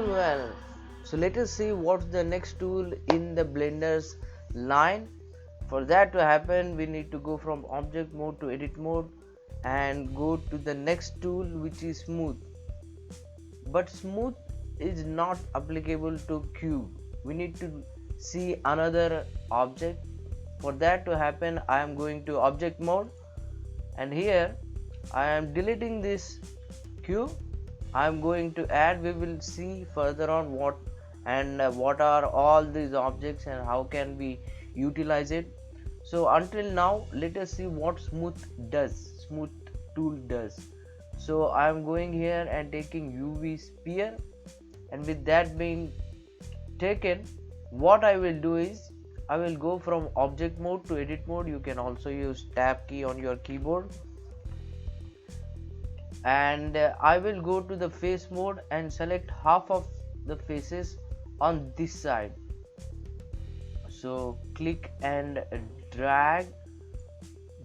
Well. So let us see what's the next tool in the Blender's line. For that to happen, we need to go from object mode to edit mode and go to the next tool, which is smooth. But smooth is not applicable to cube. We need to see another object. For that to happen, I am going to object mode, and here I am deleting this cube. I am going to add. We will see further on what are all these objects and how can we utilize it. So until now, let us see what smooth tool does. So I am going here and taking UV sphere, and with that being taken, what I will do is I will go from object mode to edit mode. You can also use tab key on your keyboard, and I will go to the face mode and select half of the faces on this side. So click and drag.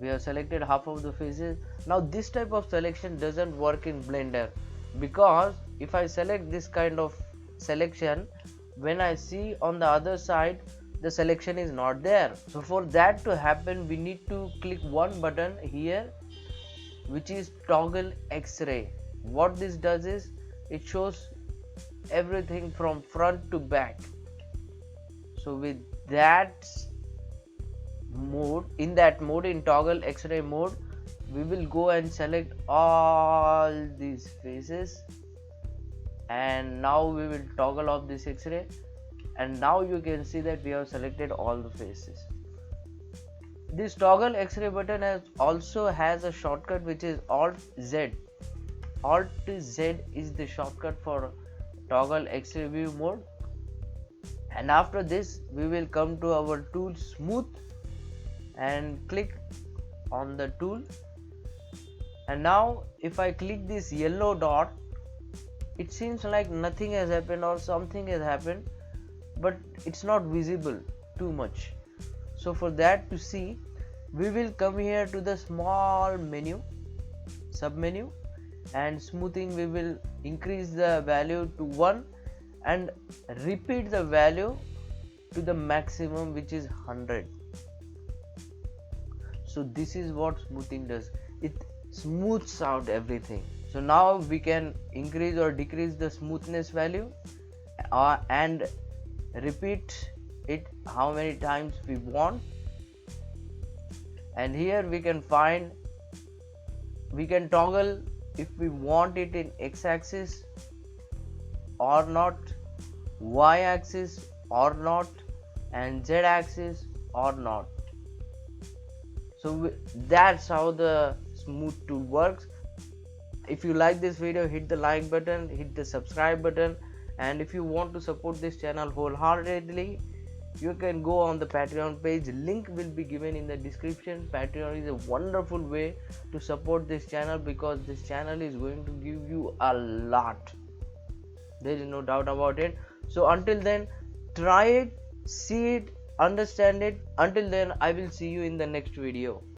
We have selected half of the faces. Now this type of selection doesn't work in Blender, because if I select this kind of selection, when I see on the other side the selection is not there. So for that to happen, we need to click one button here, which is toggle X-ray. What this does is it shows everything from front to back. So with that mode, in toggle X-ray mode, we will go and select all these faces, and now we will toggle off this X-ray, and now you can see that we have selected all the faces. This toggle X-ray button also has a shortcut, which is Alt Z. Alt Z is the shortcut for toggle X-ray view mode. And after this, we will come to our tool smooth and click on the tool. And now if I click this yellow dot, it seems like nothing has happened or something has happened, but it's not visible too much. So for that to see, we will come here to the small menu, sub menu, and smoothing. We will increase the value to 1 and repeat the value to the maximum, which is 100. So this is what smoothing does. It smooths out everything. So now we can increase or decrease the smoothness value and repeat it how many times we want. And here we can toggle if we want it in x-axis or not, y-axis or not, and z-axis or not. So that's how the smooth tool works. If you like this video, hit the like button, hit the subscribe button, and if you want to support this channel wholeheartedly, you can go on the Patreon page. Link will be given in the description. Patreon is a wonderful way to support this channel, because this channel is going to give you a lot. There is no doubt about it. So until then, try it, see it, understand it. Until then, I will see you in the next video.